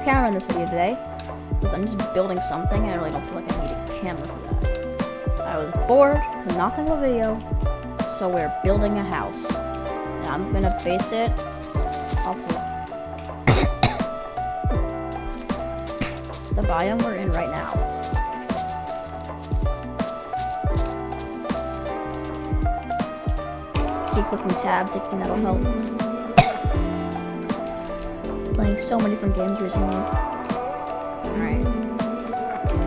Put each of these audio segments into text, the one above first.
camera in this video today, because I'm just building something and I really don't feel like I need a camera for that. I was bored with nothing but video, so we're building a house. And I'm gonna base it off of the biome we're in right now. Keep clicking tab, thinking that'll help. Playing so many different games recently. Alright.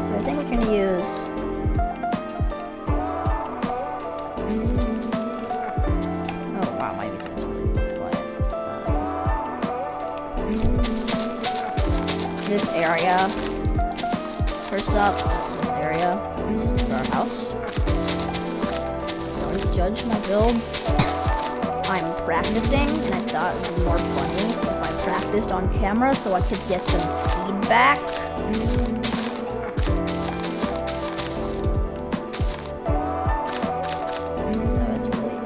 So I think we're gonna use oh wow, my music is really quiet. This area. First up, this area is our house. Don't judge my builds. I'm practicing, and I thought it would be more funny if I practiced on camera so I could get some feedback. No, it's really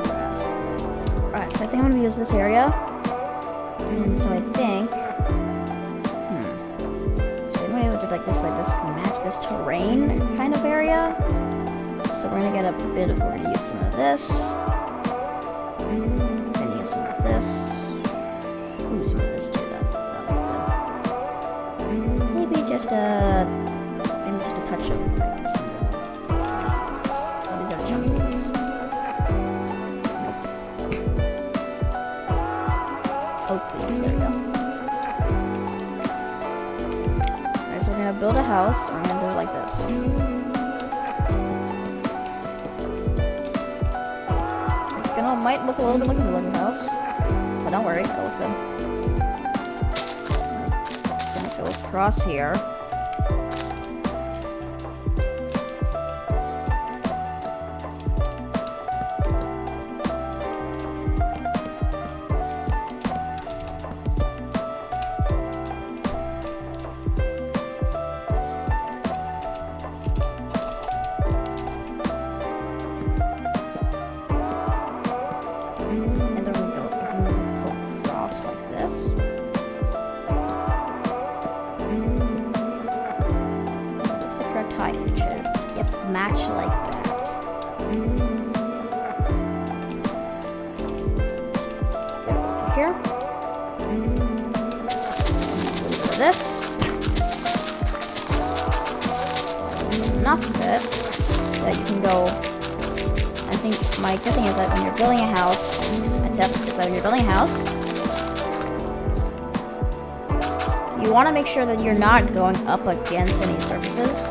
grass. Alright, so I think I'm gonna use this area. And so I think so I'm gonna do like this, match this terrain kind of area. So we're gonna get a bit of, we're gonna use some of this. Gonna use some of this. Ooh, some of this too. That would be good. Maybe just a touch of some of those. Oh, these are jungles. Nope. Oh, there we go. Alright, so we're gonna build a house. We're gonna do it like this. Might look a little bit like a living house, but don't worry, it'll look good. I'm gonna go across here. Match like that. Go over here. For this. Enough of it so that you can go. I think my good thing is that when you're building a house, my tip is that when you're building a house, you want to make sure that you're not going up against any surfaces.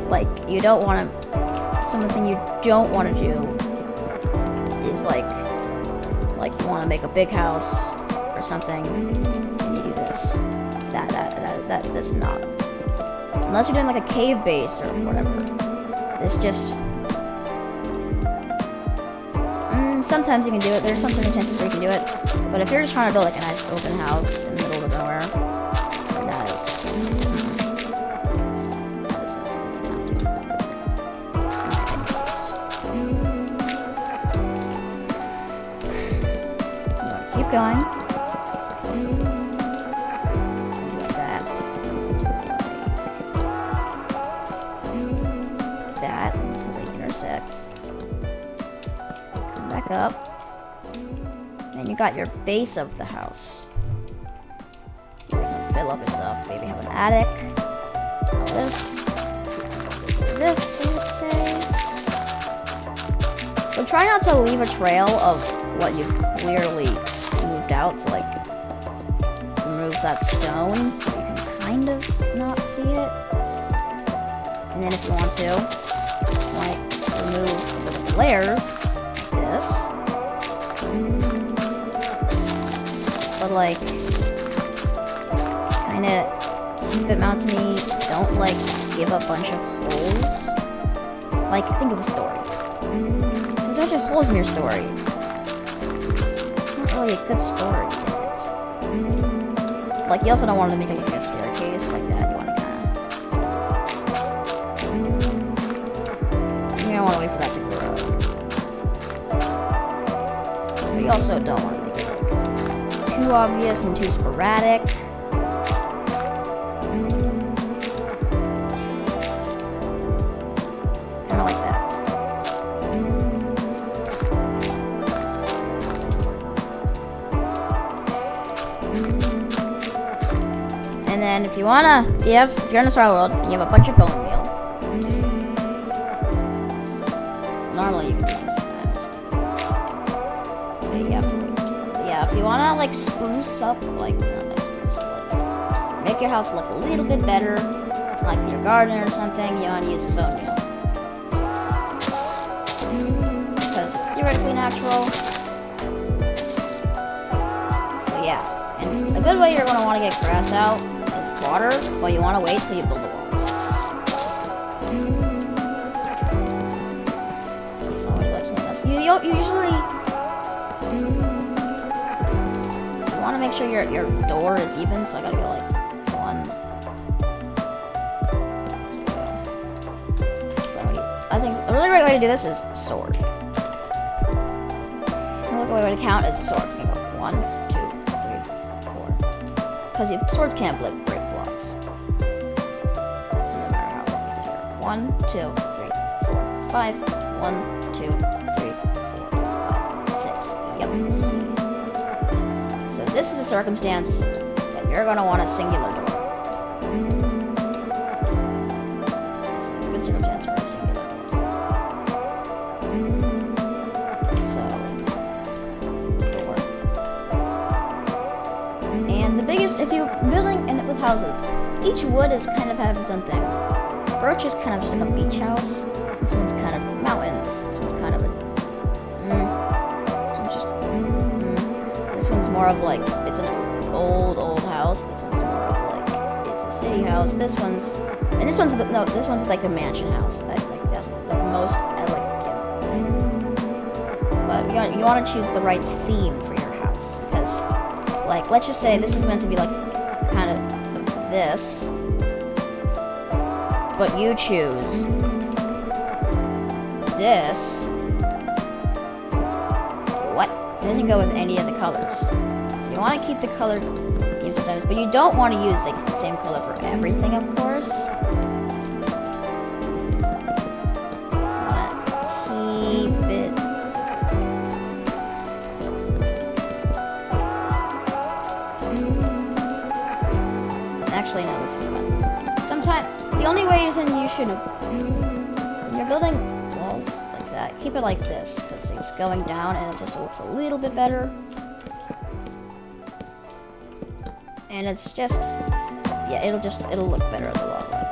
Like, you don't want to, something you don't want to do is like you want to make a big house or something, and you do this. That does not. Unless you're doing like a cave base or whatever. It's just, sometimes you can do it. There's some circumstances where you can do it. But if you're just trying to build like a nice open house in the middle of nowhere, then that is going like that until they intersect. Come back up. Then you got your base of the house. You're gonna fill up your stuff. Maybe have an attic. This, let's say. But try not to leave a trail of what you've clearly moved out, so like remove that stone so you can kind of not see it. And then if you want to, like remove the layers like this. But like kind of keep it mountainy. Don't like give a bunch of holes. Like think of a story. If there's a bunch of holes in your story, really a good story, is it? Like, you also don't want to make it like a staircase like that. You want to kind of, you don't want to wait for that to grow. But you also don't want to make it like too obvious and too sporadic. And then if you're in a survival world and you have a bunch of bone meal, normally you can do this. Yeah, if you wanna like spruce up, like make your house look a little bit better, like your garden or something, you wanna use the bone meal because it's theoretically natural. So yeah, and a good way you're gonna want to get grass out is water, but you want to wait till you build the walls. So you usually you want to make sure your door is even. So I gotta go like 1. So I think a really great way to do this is sword. A really great way to count is a sword. You go 1, 2, 3, 4. Because swords can't break blocks. No matter how long is it here. 1, 2, 3, 4, 5. 1, 2, 3, 4, 6. Yep. See. So this is a circumstance that you're gonna want a singular door. This is a good circumstance for a singular door. So door. And the biggest, if you're building with houses, each wood is kind of have its own thing. Birch is kind of just like a beach house. This one's kind of mountains. This one's kind of a. This one's just. This one's more of like it's an old house. This one's more of like it's a city house. This one's like the mansion house. That's the most elegant thing. But you want to choose the right theme for your house because, like, let's just say this is meant to be like kind of this, but you choose this. What? It doesn't go with any of the colors. So you want to keep the color themes sometimes, but you don't want to use like the same color for everything, of course. You want to keep it. Actually, no, this is fun. Sometimes the only reason you should, when you're building walls like that, keep it like this because it's going down and it just looks a little bit better. And it's just, yeah, it'll look better at the long run.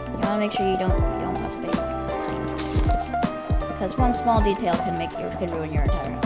You want to make sure you don't mess up any tiny details because one small detail can ruin your entire house.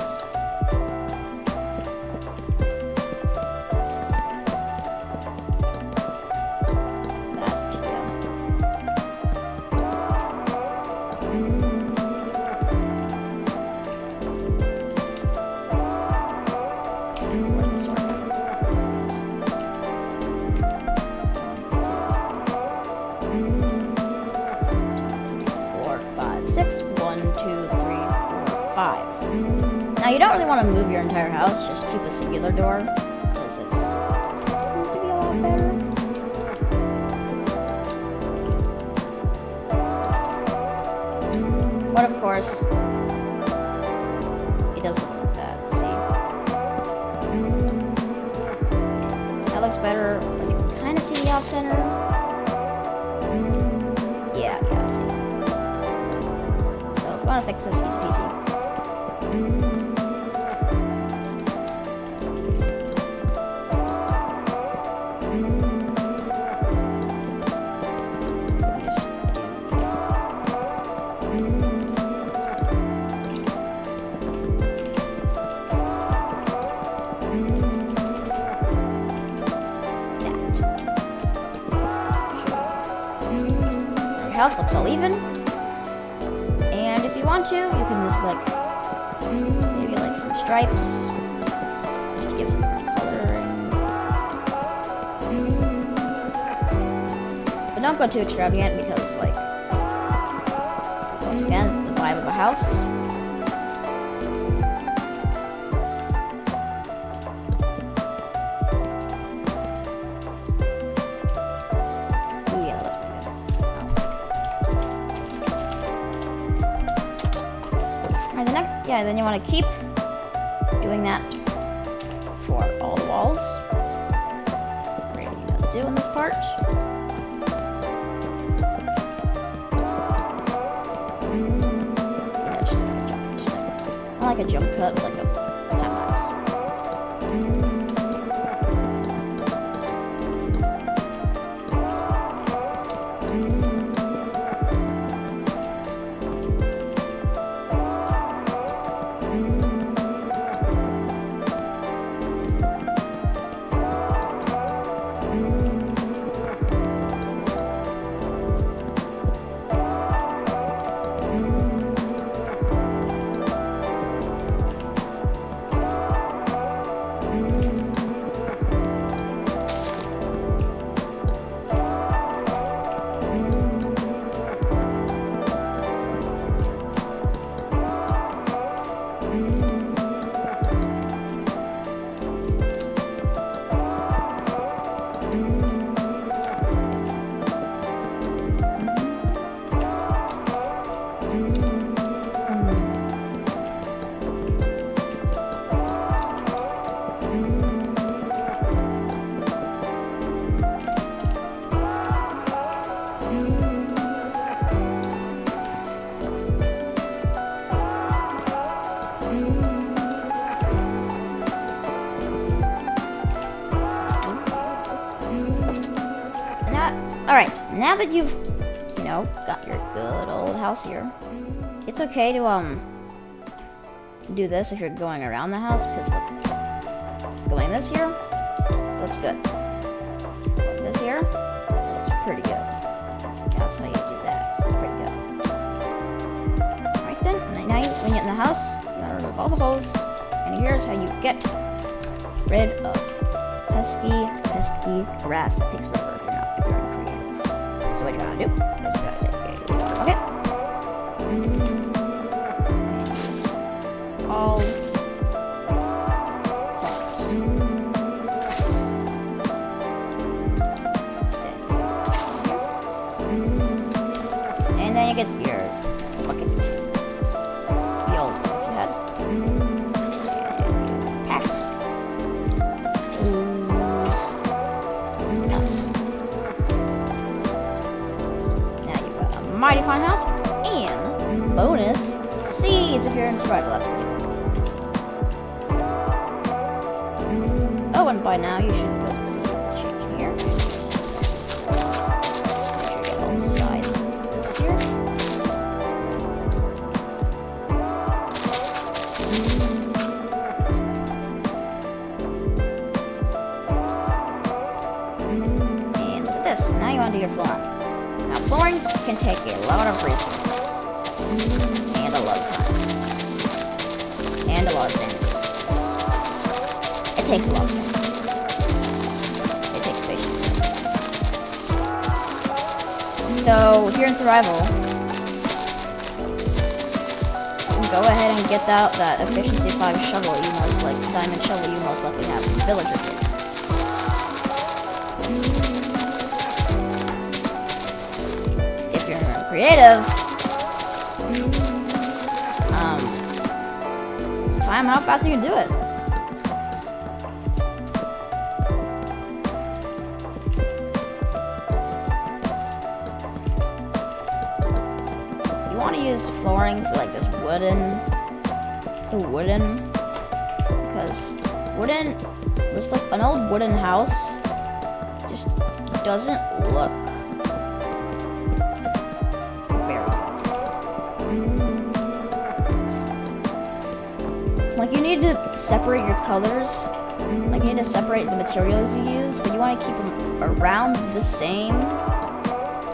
Now you don't really want to move your entire house, just keep a singular door, because it's going to be a lot better. But of course, it doesn't look bad, see? That looks better, but you can kind of see the off-center. Yeah, see. So if you want to fix this, easy peasy. House looks all even, and if you want to, you can just like maybe like some stripes just to give some coloring, but don't go too extravagant because, like, once again, the vibe of a house. Then you want to keep doing that for all the walls. Great, you know what to do in this part. I like a jump cut, like a time lapse. Alright, now that you've, you know, got your good old house here, it's okay to, do this if you're going around the house, because look, going this here, looks good. Going this here, looks pretty good. That's how you do that, so it's pretty good. Alright then, and now when you're in the house, you want to remove all the holes, and here's how you get rid of pesky grass that takes forever if you're in creative. So what you gotta do is you gotta take a bucket, and just all and then you get your bucket, the old ones you had, and you pack mighty fine house, and bonus seeds if you're in survival. That's pretty cool. Oh, and by now you should be able to see the change in here. Make sure you get all sides of this here. And look at this. Now you want to do your flooring. Now, flooring can take a lot of resources, and a lot of time, and a lot of sanity. It takes a lot of things. It takes patience too. So, if you're in survival, go ahead and get out that efficiency 5 shovel you most like, diamond shovel you most likely have from villager kit. Creative. Time how fast you can do it. You want to use flooring for like this wooden, because this like an old wooden house just doesn't look like. You need to separate your colors. Like, you need to separate the materials you use, but you want to keep them around the same.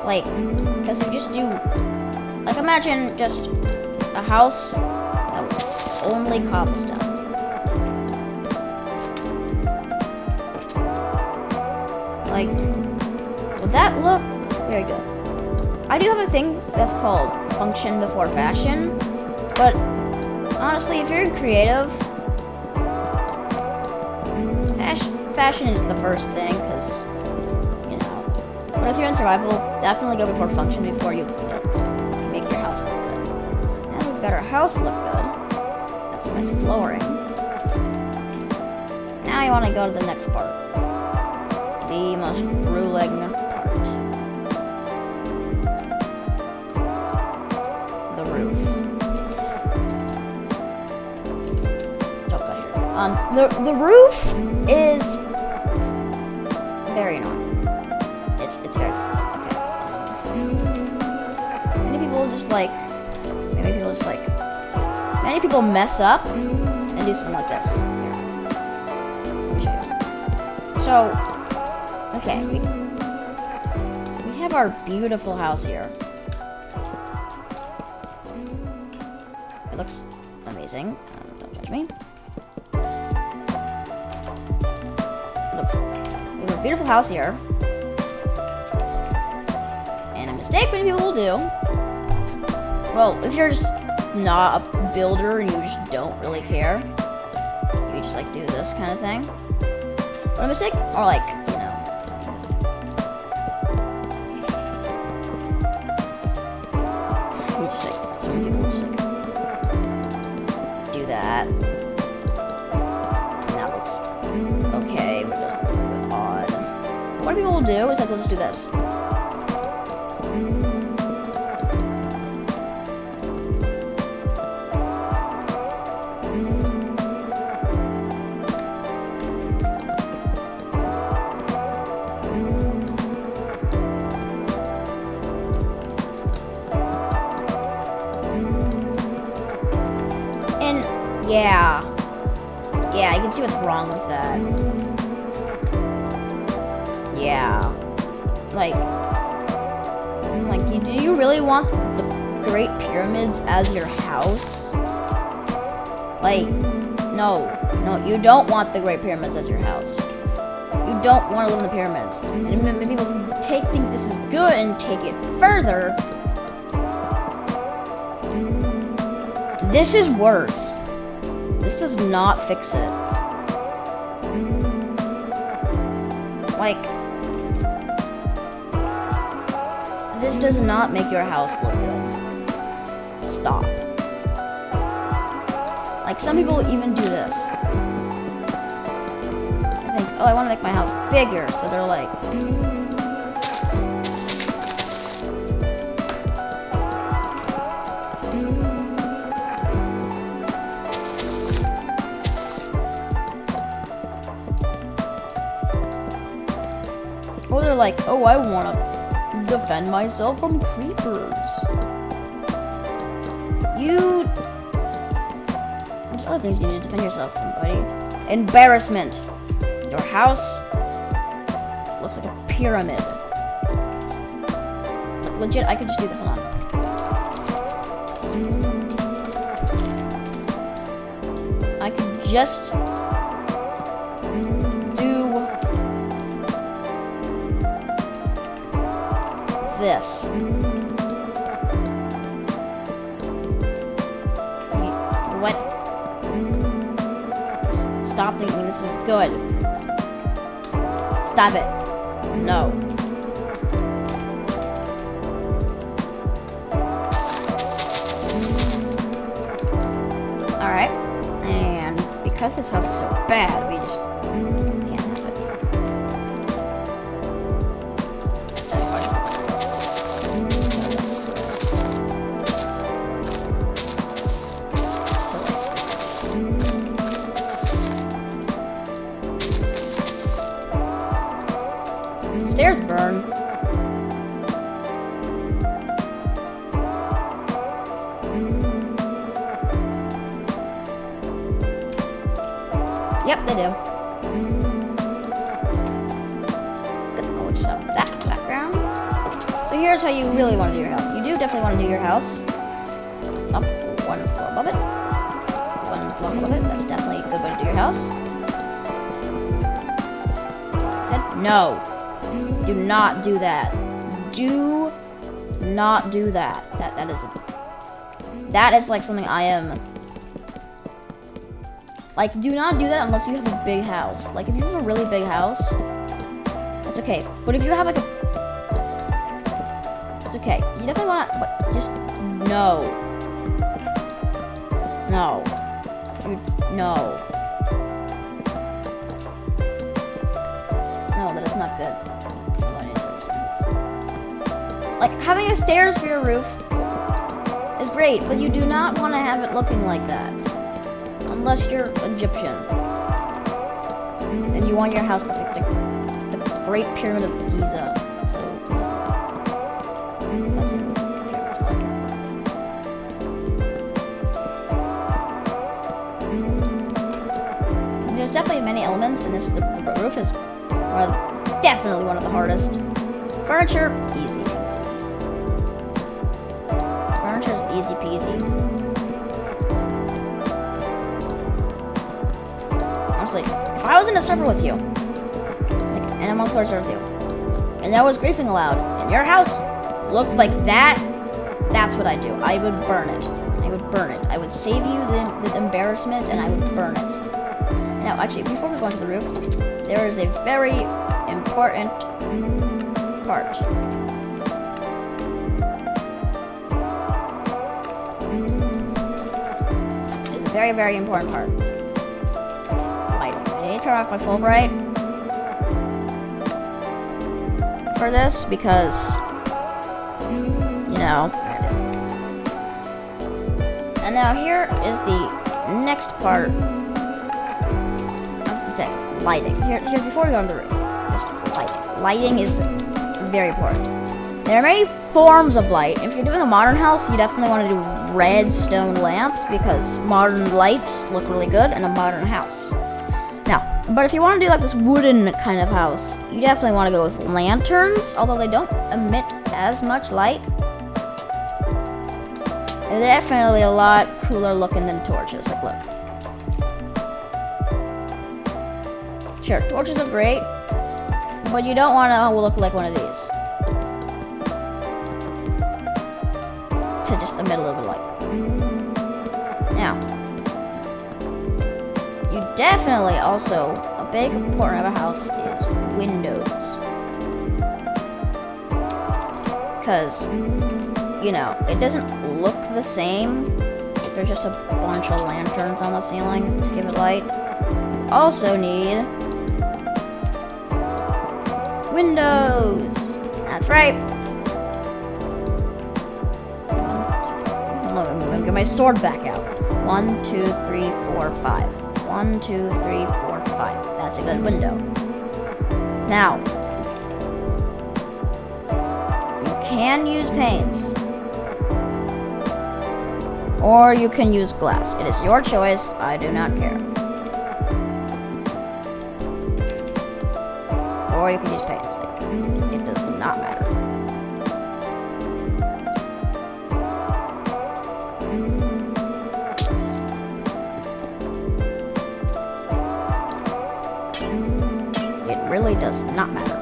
Like, because you just do, like, imagine just a house that was only cobblestone. Like, would that look very good? I do have a thing that's called function before fashion, but honestly, if you're in creative, fashion is the first thing, because, you know. But if you're in survival, definitely go before function before you make your house look good. So now we've got our house look good. Got some nice flooring. you want to go to the next part. The most grueling part. The roof. The roof is very annoying. It's very okay. Many people mess up and do something like this. Here. Let me show you. So, okay, we have our beautiful house here. It looks amazing. Don't judge me. We have a beautiful house here. And a mistake many people will do. Well, if you're just not a builder and you just don't really care, you just like do this kind of thing. But a mistake, or like, you know. You just like, some people just like do that. Okay, but it's a little bit odd. What people will do is that they'll just do this. And yeah, you can see what's wrong with that. Yeah, do you really want the Great Pyramids as your house? Like, no, you don't want the Great Pyramids as your house. You don't want to live in the pyramids. And when people think this is good and take it further, this is worse. This does not fix it. Like, this does not make your house look good. Stop. Like, some people even do this. I think, oh, I want to make my house bigger, so they're like, or they're like, oh, I want to defend myself from creepers. There's other things you need to defend yourself from, buddy. Embarrassment. Your house looks like a pyramid. Legit, I could just do that. Hold on. I could just do this. What? Stop thinking this is good. Stop it. No. Alright. And because this house is so bad, we just can't have it. Stairs burn. Yep, they do. Good. Oh, we'll just have that background. So here's how you really want to do your house. You do definitely want to do your house up one floor above it. One block above it. That's definitely a good way to do your house. I said no. Do not do that. Do not do that. That is like something I am. Like, do not do that unless you have a big house. Like, if you have a really big house, that's okay. But if you have like a, it's okay. You definitely want to, but just no. No. No. not good. Like, having a stairs for your roof is great, but you do not want to have it looking like that. Unless you're Egyptian. And you want your house to look like the Great Pyramid of Giza. So, that's it. There's definitely many elements in this. The roof is definitely one of the hardest. Furniture, easy peasy. Furniture's easy peasy. Honestly, if I was in a server with you, like an multiplayer server with you, and there was griefing allowed, and your house looked like that, that's what I'd do. I would burn it. I would burn it. I would save you the embarrassment, and I would burn it. Now, actually, before we go into the roof, there is a very important part. It's a very, very important part. Lighting. I need to turn off my Fulbright for this because, you know, there it is. And now here is the next part. Lighting. Here, before we go on the roof, just lighting. Lighting is very important. There are many forms of light. If you're doing a modern house, you definitely want to do redstone lamps because modern lights look really good in a modern house. Now, but if you want to do like this wooden kind of house, you definitely want to go with lanterns, although they don't emit as much light. They're definitely a lot cooler looking than torches. Like, look. Sure, torches are great, but you don't want to look like one of these. To just emit a little bit of light. Now, you definitely also, a big important of a house is windows. Because, you know, it doesn't look the same if there's just a bunch of lanterns on the ceiling to give it light. You also need windows. That's right. Let me get my sword back out. 1, 2, 3, 4, 5. 1, 2, 3, 4, 5. That's a good window. Now, you can use panes, or you can use glass. It is your choice. I do not care. Or you can use panes. Like, it does not matter. It really does not matter.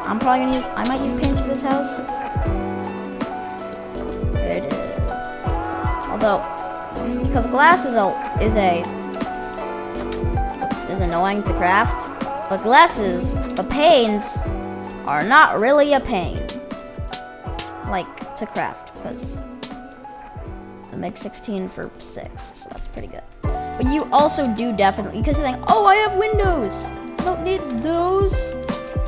I'm probably gonna use. I might use panes for this house. It is. Although, because glass is annoying to craft, but panes are not really a pain, like, to craft, because it makes 16 for 6, so that's pretty good. But you also do definitely, because you think, oh, I have windows, I don't need those.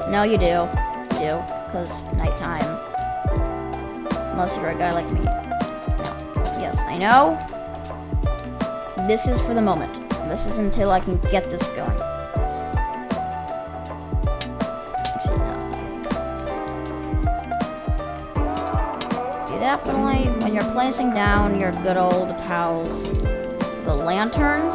No, you do, because nighttime, unless you're a guy like me. No. Yes, I know, this is for the moment. This is until I can get this going. You definitely, when you're placing down your good old pals, the lanterns,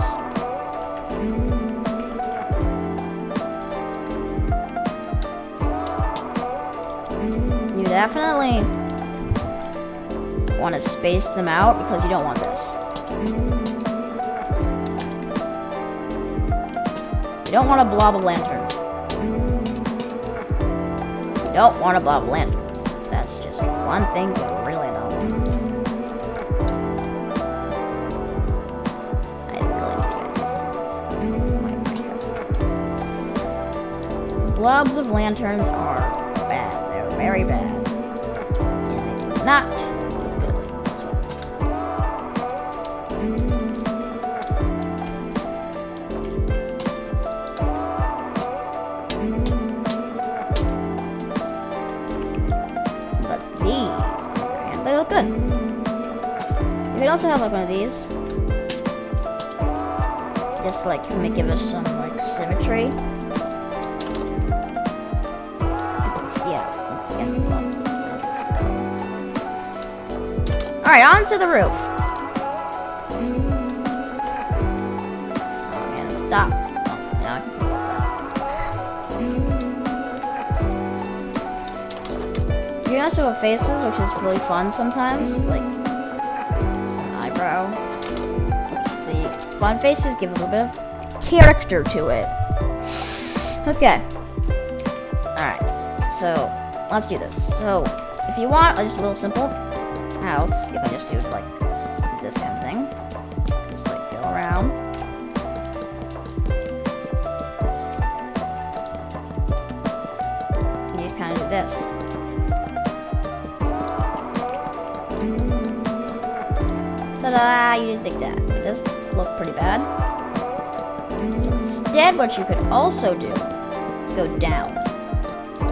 you definitely want to space them out because you don't want this. You don't want a blob of lanterns. You don't want a blob of lanterns. That's just one thing you really don't want. I really need to get this. Blobs of lanterns are bad. They're very bad. And they do not look good. can also have like one of these. Just to, like, give us some like symmetry. Yeah, once again, bumps. Alright, on to the roof. Oh man, it stopped. Oh, now I can feel that. You can also have faces, which is really fun sometimes. Like, it's an eyebrow. See, fun faces give a little bit of character to it. Okay. Alright, so let's do this. So, if you want just a little simple house, you can just do like this kind of thing. Just like go around. And you just kind of do this. Ta-da! You just dig that. It does look pretty bad. So instead, what you could also do is go down.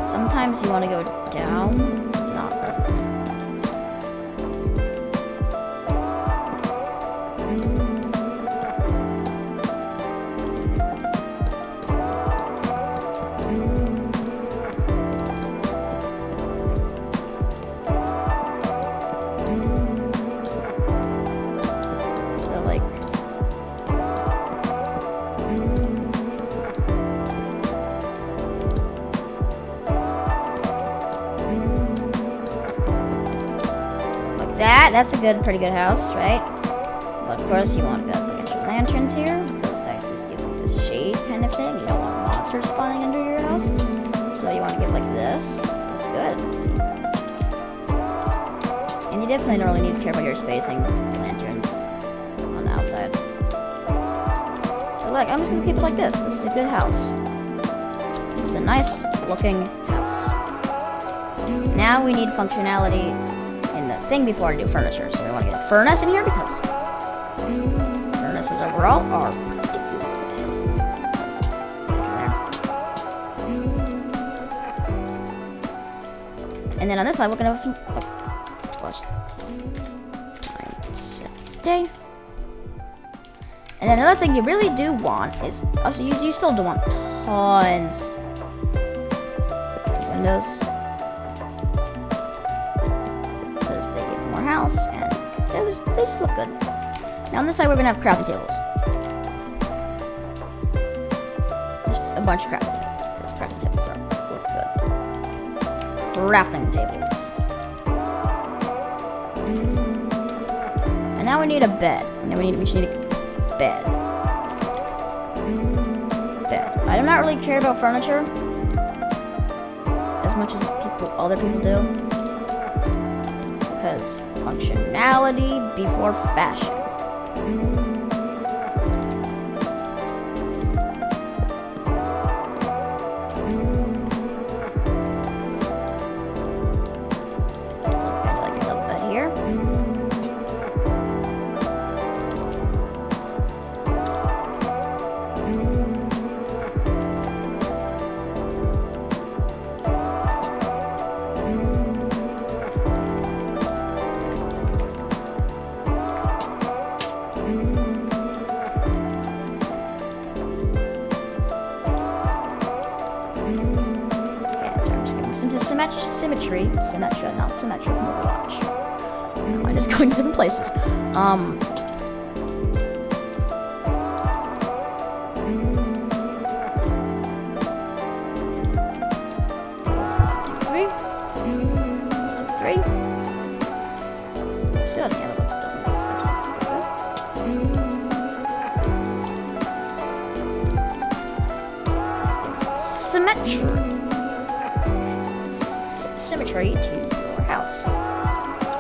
Sometimes you want to go down. Not perfect. That's a pretty good house, right? But of course, you want to go put your lanterns here because that just gives it this shade kind of thing. You don't want monsters spawning under your house, so you want to give like this. That's good. See? And you definitely don't really need to care about your spacing lanterns on the outside. So look, I'm just gonna keep it like this. This is a good house. This is a nice looking house. Now we need functionality thing before I do furniture. So we want to get a furnace in here because furnaces overall are pretty good. And then on this side, we're going to have some time set day. And then another thing you really do want is, also you still do want tons of windows. House, and they just look good. Now on this side, we're gonna have crafting tables. Just a bunch of crafting tables because crafting tables look good. Crafting tables. And now we need a bed. And then we just need a bed. Bed. I do not really care about furniture as much as other people do. Because functionality before fashion. Like a double bed here. Symmetry, not symmetry from Overwatch. Mine is going to different places. 1, 2, 3. 1, 2, 3. Let's do it again. Symmetry to your house.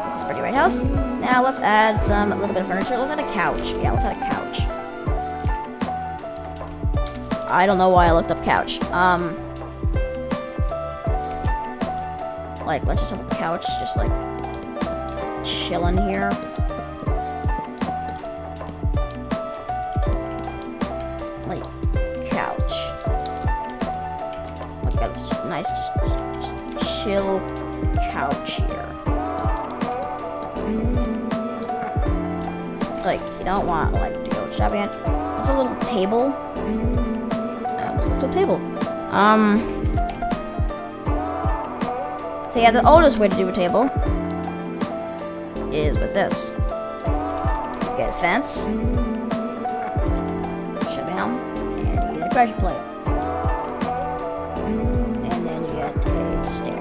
This is a pretty right house. Now let's add a little bit of furniture. Let's add a couch. Yeah, let's add a couch. I don't know why I looked up couch. Like, let's just have a couch, just like chilling here. Like, couch. Like, that's just nice, just chill couch here. like you don't want like to go shopping at. It's a little table. It's a little table. So yeah, the oldest way to do a table is with this. Get a fence, shabam, and you get a pressure plate, and then you get a stair,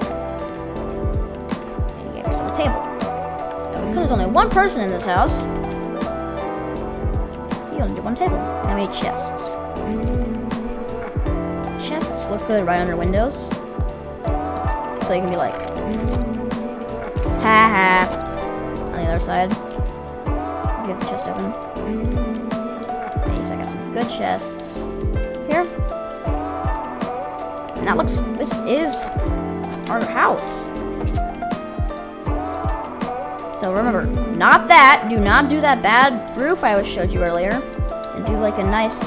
and you get yourself a table. Now, because there's only one person in this house, you only do one table. How many chests? Chests look good right under windows. So you can be like, ha ha, on the other side. If you have the chest open. Nice, I got some good chests here. And that looks, this is our house. So remember, not that, do not do that bad roof I showed you earlier. And do like a nice,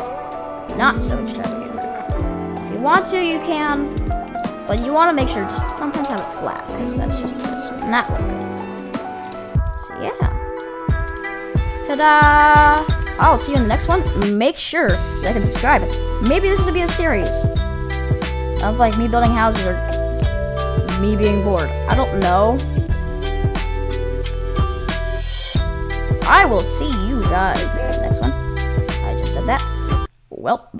not so extravagant roof. If you want to, you can. But you want to make sure just sometimes have it flat, because that's just not look good. So yeah. Ta-da! I'll see you in the next one. Make sure to like and subscribe. Maybe this will be a series of like me building houses or me being bored. I don't know. I will see you guys in the next one. I just said that. Well,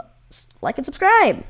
like and subscribe.